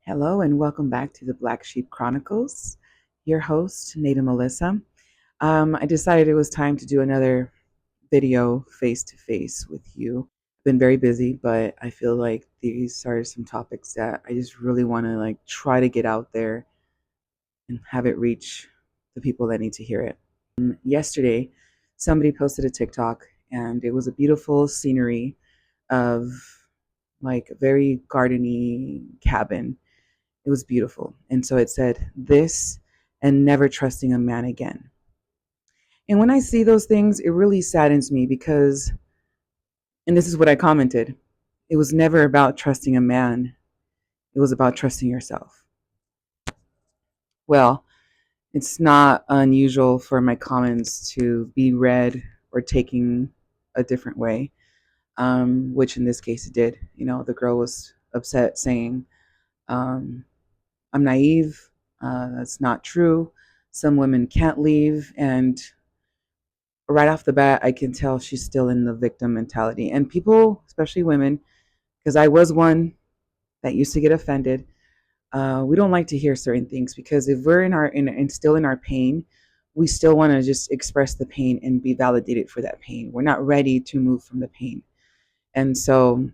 Hello and welcome back to the Black Sheep Chronicles. Your host, Nada Melissa. I decided it was time to do another video face to face with you. I've been very busy, but I feel like these are some topics that I just really want to try to get out there and have it reach the people that need to hear it. Yesterday, somebody posted a TikTok and it was a beautiful scenery of like a very gardeny cabin. It was beautiful. And so it said, this and never trusting a man again. And when I see those things, it really saddens me because, and this is what I commented, it was never about trusting a man, it was about trusting yourself. Well, it's not unusual for my comments to be read or taken a different way, which in this case it did. You know, the girl was upset saying, um, I'm naive. That's not true. Some women can't leave. And right off the bat, I can tell she's still in the victim mentality. And people, especially women, because I was one that used to get offended, we don't like to hear certain things because if we're and still in our pain, we still want to just express the pain and be validated for that pain. We're not ready to move from the pain. And so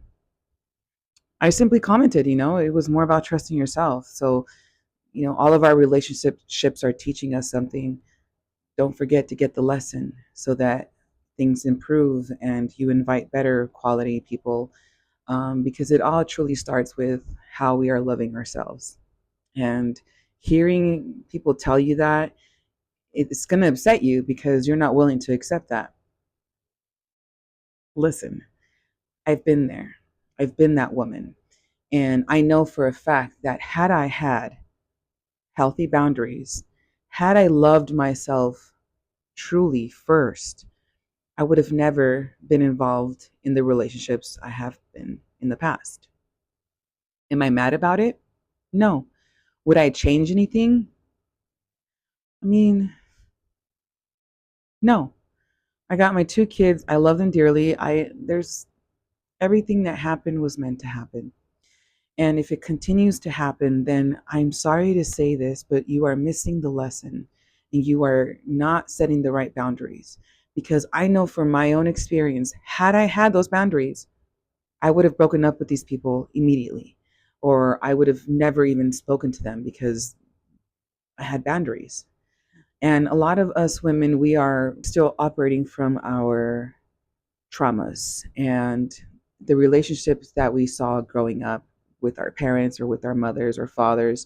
I simply commented, it was more about trusting yourself. So all of our relationships are teaching us something. Don't forget to get the lesson so that things improve and you invite better quality people, because it all truly starts with how we are loving ourselves. And hearing people tell you that, it's going to upset you because you're not willing to accept that. Listen, I've been there. I've been that woman. And I know for a fact that had I had healthy boundaries, had I loved myself truly first, I would have never been involved in the relationships I have been in the past. Am I mad about it? No. Would I change anything? I mean, no. I got my two kids. I love them dearly. There's everything that happened was meant to happen. And if it continues to happen, then I'm sorry to say this, but you are missing the lesson and you are not setting the right boundaries. Because I know from my own experience, had I had those boundaries, I would have broken up with these people immediately, or I would have never even spoken to them because I had boundaries. And a lot of us women, we are still operating from our traumas and the relationships that we saw growing up with our parents or with our mothers or fathers.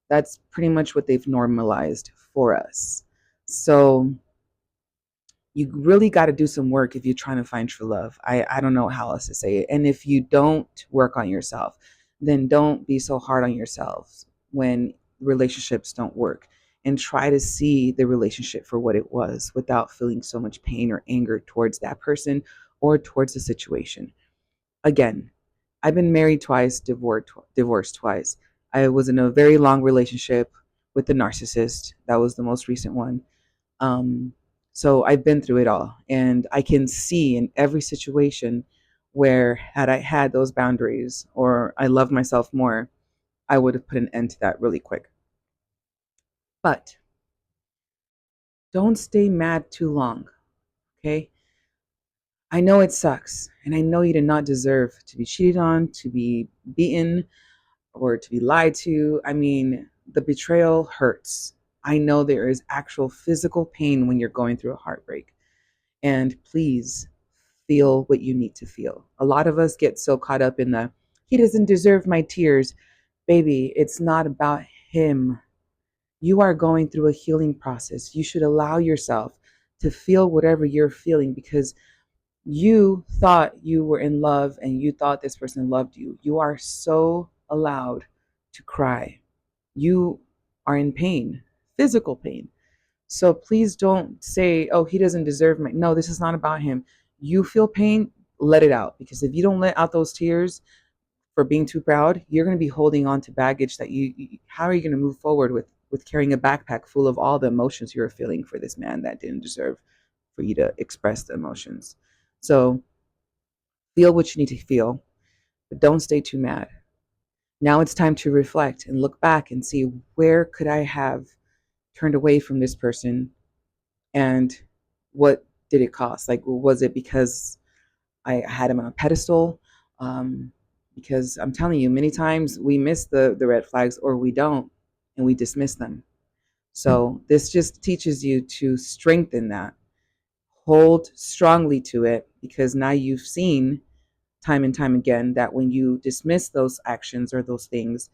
That's pretty much what they've normalized for us. So you really got to do some work if you're trying to find true love. I don't know how else to say it. And if you don't work on yourself, then don't be so hard on yourselves when relationships don't work, and try to see the relationship for what it was without feeling so much pain or anger towards that person or towards the situation. Again, I've been married twice, divorced twice. I was in a very long relationship with the narcissist. That was the most recent one. um, so I've been through it all, and I can see in every situation where had I had those boundaries or I loved myself more, I would have put an end to that really quick. But don't stay mad too long, okay? I know it sucks, and I know you did not deserve to be cheated on, to be beaten, or to be lied to. I mean, the betrayal hurts. I know there is actual physical pain when you're going through a heartbreak. And please feel what you need to feel. A lot of us get so caught up in the, he doesn't deserve my tears. Baby, it's not about him. You are going through a healing process. You should allow yourself to feel whatever you're feeling because you thought you were in love and you thought this person loved you. You are so allowed to cry. You are in pain, physical pain. So please don't say, oh, he doesn't deserve me. No, this is not about him. You feel pain, let it out. Because if you don't let out those tears for being too proud, you're going to be holding on to baggage that how are you going to move forward with carrying a backpack full of all the emotions you're feeling for this man that didn't deserve for you to express the emotions? So feel what you need to feel, but don't stay too mad. Now it's time to reflect and look back and see, where could I have turned away from this person, and what did it cost? Like, was it because I had him on a pedestal? Um, because I'm telling you, many times we miss the red flags, or we don't, and we dismiss them. So this just teaches you to strengthen that, hold strongly to it, because now you've seen time and time again that when you dismiss those actions or those things,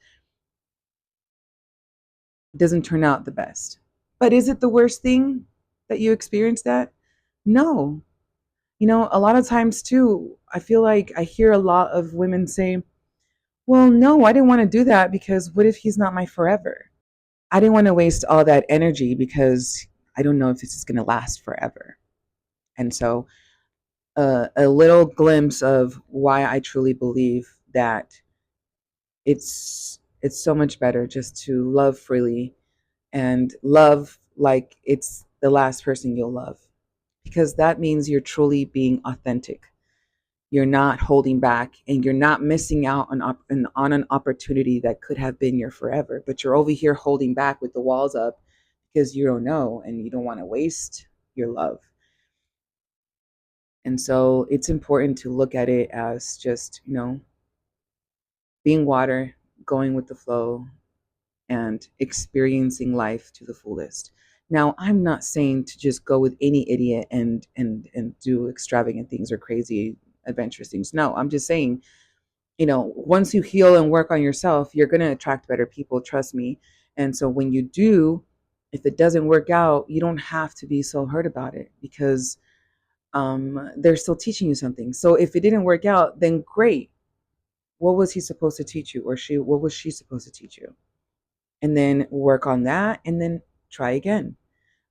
it doesn't turn out the best. But is it the worst thing that you experienced that? No. A lot of times too, I feel like I hear a lot of women say, well, no, I didn't want to do that because what if he's not my forever? I didn't want to waste all that energy because I don't know if this is going to last forever. And so, a little glimpse of why I truly believe that it's so much better just to love freely, and love like it's the last person you'll love, because that means you're truly being authentic. You're not holding back, and you're not missing out on an opportunity that could have been your forever, but you're over here holding back with the walls up because you don't know and you don't want to waste your love. And so it's important to look at it as just, being water, going with the flow, and experiencing life to the fullest. Now, I'm not saying to just go with any idiot and do extravagant things or crazy adventurous things. No, I'm just saying, once you heal and work on yourself, you're going to attract better people, trust me. And so when you do, if it doesn't work out, you don't have to be so hurt about it, because they're still teaching you something. So if it didn't work out, then great. What was he supposed to teach you, or what was she supposed to teach you? And then work on that, and then try again.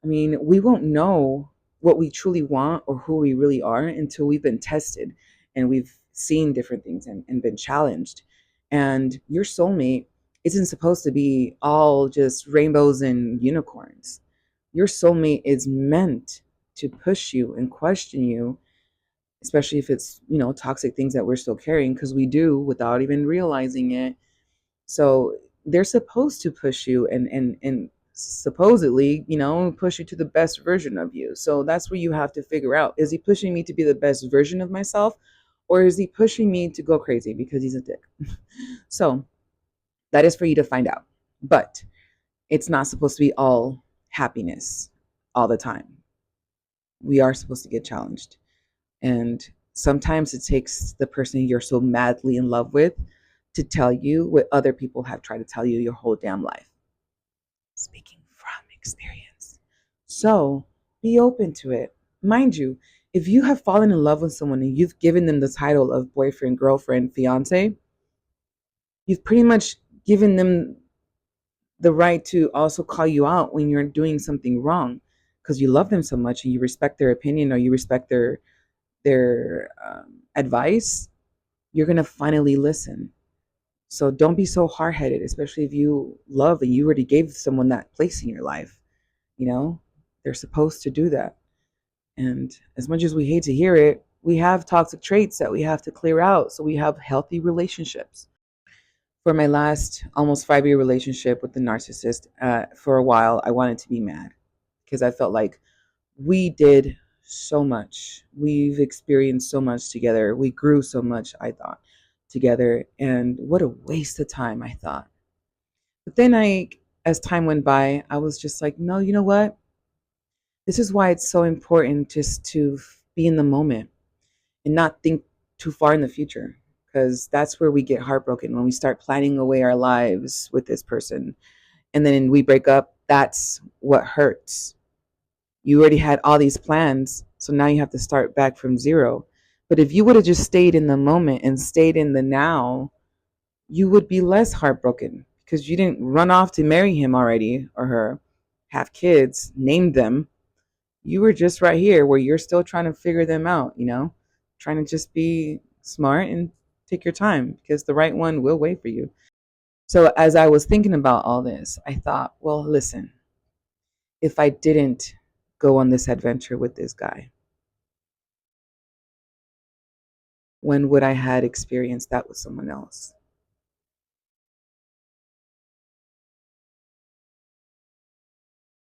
I mean, we won't know what we truly want or who we really are until we've been tested and we've seen different things and been challenged. And your soulmate isn't supposed to be all just rainbows and unicorns. Your soulmate is meant to push you and question you, especially if it's, toxic things that we're still carrying, because we do without even realizing it. So they're supposed to push you and supposedly, push you to the best version of you. So that's where you have to figure out, is he pushing me to be the best version of myself, or is he pushing me to go crazy because he's a dick? So that is for you to find out. But it's not supposed to be all happiness all the time. We are supposed to get challenged. And sometimes it takes the person you're so madly in love with to tell you what other people have tried to tell you your whole damn life. Speaking from experience. So be open to it. Mind you, if you have fallen in love with someone and you've given them the title of boyfriend, girlfriend, fiance, you've pretty much given them the right to also call you out when you're doing something wrong, because you love them so much and you respect their opinion, or you respect their advice. You're gonna finally listen. So don't be so hard headed, especially if you love and you already gave someone that place in your life. You know, they're supposed to do that. And as much as we hate to hear it, we have toxic traits that we have to clear out so we have healthy relationships. For my last almost 5 year relationship with the narcissist, for a while, I wanted to be mad because I felt like we did so much. We've experienced so much together. We grew so much, I thought, together. And what a waste of time, I thought. But then as time went by, I was just like, no, you know what? This is why it's so important just to be in the moment and not think too far in the future, because that's where we get heartbroken, when we start planning away our lives with this person and then we break up. That's what hurts. You already had all these plans, so now you have to start back from zero. But if you would have just stayed in the moment and stayed in the now, you would be less heartbroken because you didn't run off to marry him already, or her, have kids, name them. You were just right here where you're still trying to figure them out, trying to just be smart and take your time, because the right one will wait for you. So as I was thinking about all this, I thought, well, listen, if I didn't go on this adventure with this guy, when would I had experienced that with someone else?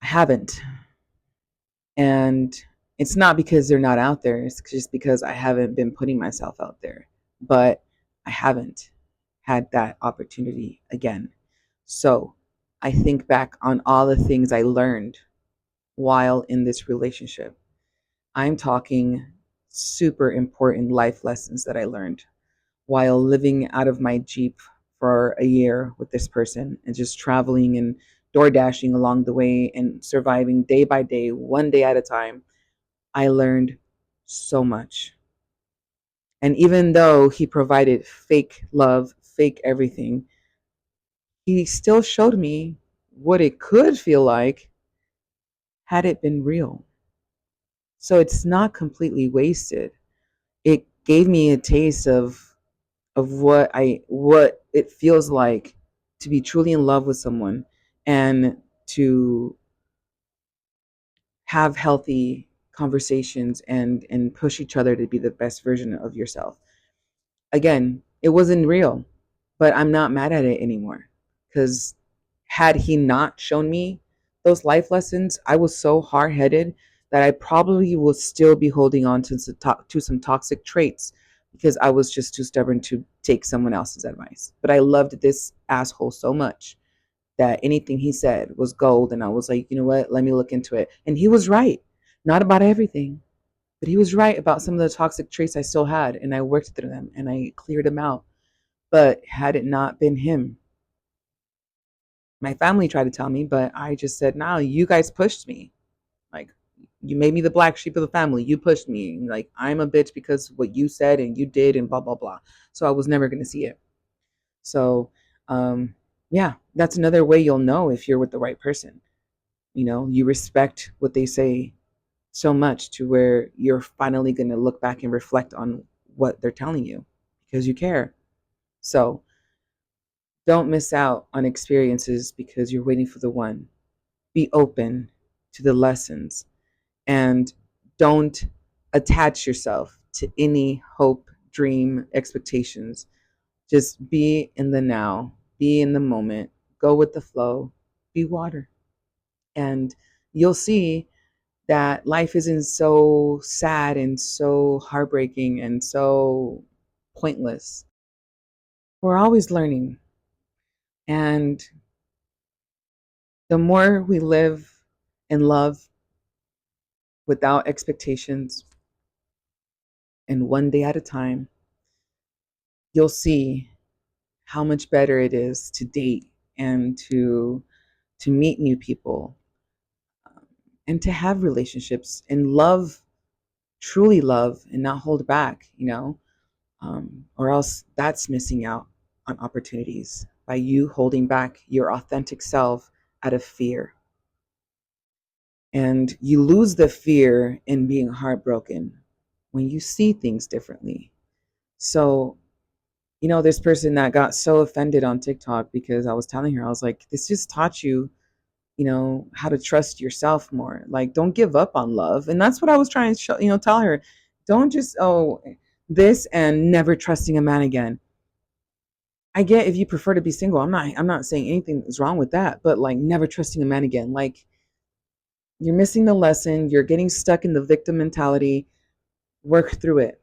I haven't. And it's not because they're not out there, it's just because I haven't been putting myself out there. But I haven't had that opportunity again. So I think back on all the things I learned while in this relationship. I'm talking super important life lessons that I learned while living out of my Jeep for a year with this person and just traveling and door dashing along the way and surviving day by day, one day at a time. I learned so much. And even though he provided fake love, fake everything, he still showed me what it could feel like had it been real. So it's not completely wasted. It gave me a taste of what it feels like to be truly in love with someone and to have healthy conversations and push each other to be the best version of yourself. Again, it wasn't real, but I'm not mad at it anymore because had he not shown me those life lessons, I was so hard-headed that I probably will still be holding on to some toxic traits because I was just too stubborn to take someone else's advice. But I loved this asshole so much that anything he said was gold. And I was like, you know what? Let me look into it. And he was right. Not about everything, but he was right about some of the toxic traits I still had. And I worked through them and I cleared them out. But had it not been him, my family tried to tell me, but I just said, no, you guys pushed me. Like, you made me the black sheep of the family. You pushed me. Like, I'm a bitch because what you said and you did and blah, blah, blah. So I was never going to see it. So, yeah, that's another way you'll know if you're with the right person. You know, you respect what they say so much to where you're finally going to look back and reflect on what they're telling you because you care. So don't miss out on experiences because you're waiting for the one. Be open to the lessons and don't attach yourself to any hope, dream, expectations. Just be in the now, be in the moment, go with the flow, be water. And you'll see that life isn't so sad and so heartbreaking and so pointless. We're always learning. And the more we live in love without expectations and one day at a time, you'll see how much better it is to date and to meet new people, and to have relationships and love, truly love, and not hold back, or else that's missing out on opportunities by you holding back your authentic self out of fear. And you lose the fear in being heartbroken when you see things differently. So, this person that got so offended on TikTok because I was telling her, I was like, this just taught you, how to trust yourself more. Like, don't give up on love. And that's what I was trying to show, tell her. Don't just, this and never trusting a man again. I get if you prefer to be single. I'm not saying anything is wrong with that, but like never trusting a man again. Like, you're missing the lesson. You're getting stuck in the victim mentality. Work through it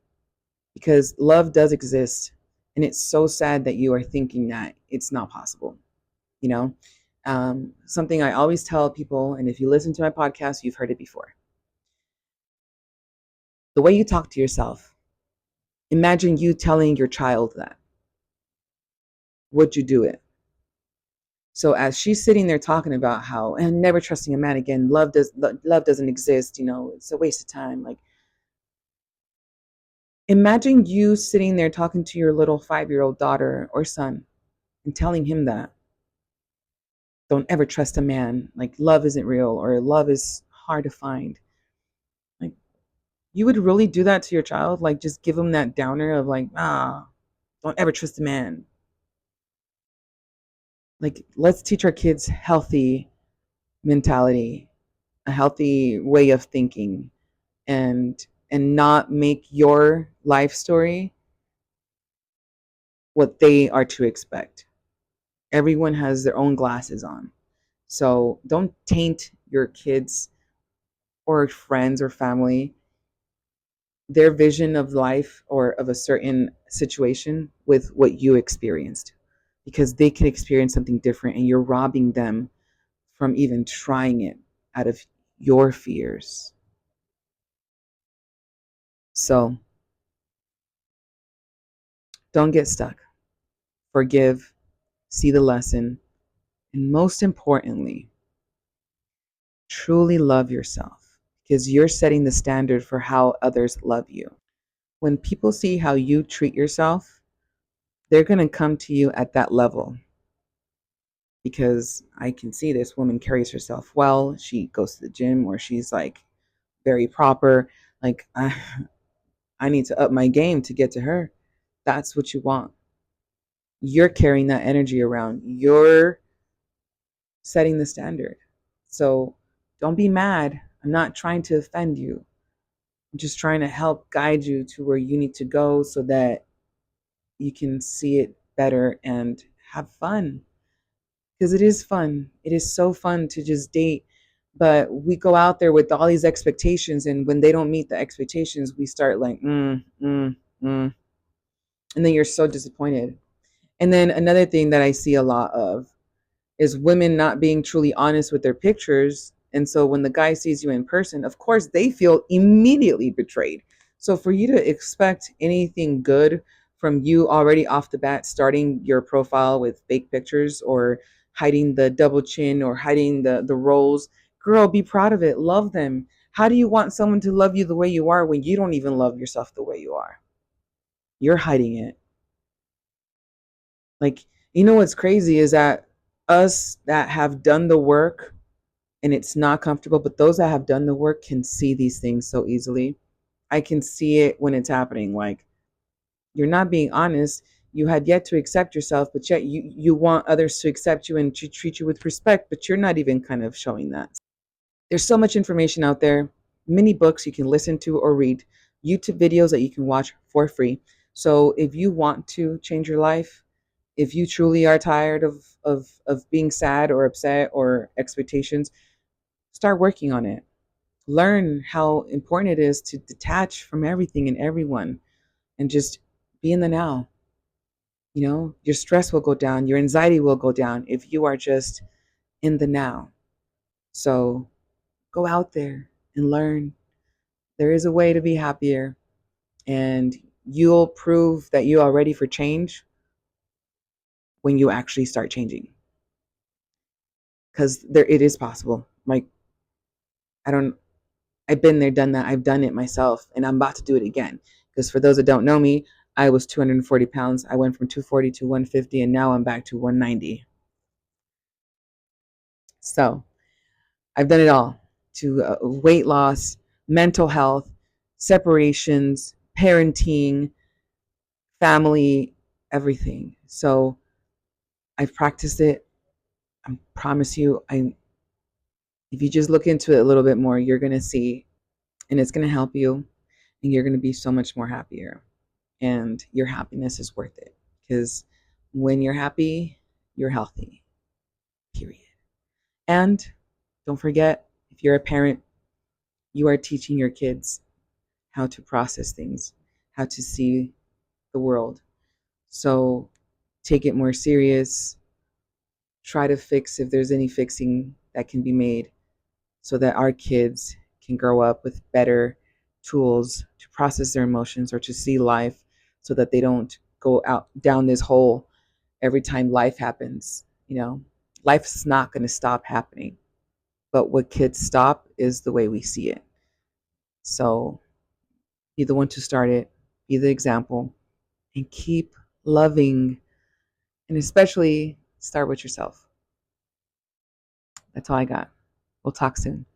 because love does exist. And it's so sad that you are thinking that it's not possible. You know, something I always tell people, and if you listen to my podcast, you've heard it before. The way you talk to yourself, imagine you telling your child that. Would you do it? So as she's sitting there talking about how and never trusting a man again, love doesn't exist, it's a waste of time. Like, imagine you sitting there talking to your little 5-year-old daughter or son and telling him that don't ever trust a man, like love isn't real or love is hard to find. Like, you would really do that to your child? Like, just give him that downer of like, don't ever trust a man. Like, let's teach our kids healthy mentality, a healthy way of thinking, and not make your life story what they are to expect. Everyone has their own glasses on. So don't taint your kids or friends or family their vision of life or of a certain situation with what you experienced, because they could experience something different and you're robbing them from even trying it out of your fears. So don't get stuck. Forgive, see the lesson, and most importantly, truly love yourself, because you're setting the standard for how others love you. When people see how you treat yourself, they're going to come to you at that level, because I can see this woman carries herself well. She goes to the gym, or she's like very proper. Like, I need to up my game to get to her. That's what you want. You're carrying that energy around. You're setting the standard. So don't be mad. I'm not trying to offend you. I'm just trying to help guide you to where you need to go so that you can see it better and have fun. Because it is fun. It is so fun to just date. But we go out there with all these expectations, and when they don't meet the expectations, we start like, mm. And then you're so disappointed. And then another thing that I see a lot of is women not being truly honest with their pictures. And so when the guy sees you in person, of course, they feel immediately betrayed. So for you to expect anything good from you already off the bat, starting your profile with fake pictures or hiding the double chin or hiding the rolls, girl, be proud of it. Love them. How do you want someone to love you the way you are when you don't even love yourself the way you are? You're hiding it. Like, you know what's crazy is that us that have done the work, and it's not comfortable, but those that have done the work can see these things so easily. I can see it when it's happening. Like, you're not being honest. You had yet to accept yourself, but yet you want others to accept you and to treat you with respect, but you're not even kind of showing that. There's so much information out there, many books you can listen to or read, YouTube videos that you can watch for free. So if you want to change your life, if you truly are tired of being sad or upset or expectations, start working on it. Learn how important it is to detach from everything and everyone and just be in the now. You know, your stress will go down, your anxiety will go down if you are just in the now. So go out there and learn. There is a way to be happier, and you'll prove that you are ready for change when you actually start changing. Because there, it is possible. Like, I don't, I've been there, done that. I've done it myself, and I'm about to do it again. Because for those that don't know me, I was 240 pounds. I went from 240 to 150, and now I'm back to 190. So I've done it all, to weight loss, mental health, separations, parenting, family, everything. So I've practiced it. I promise you, if you just look into it a little bit more, you're going to see, and it's going to help you, and you're going to be so much more happier. And your happiness is worth it, because when you're happy, you're healthy, period. And don't forget, if you're a parent, you are teaching your kids how to process things, how to see the world. So take it more serious. Try to fix if there's any fixing that can be made, so that our kids can grow up with better tools to process their emotions or to see life, so that they don't go out down this hole every time life happens. You know, life's not going to stop happening, but what kids stop is the way we see it. So be the one to start it, be the example, and keep loving, and especially start with yourself. That's all I got. We'll talk soon.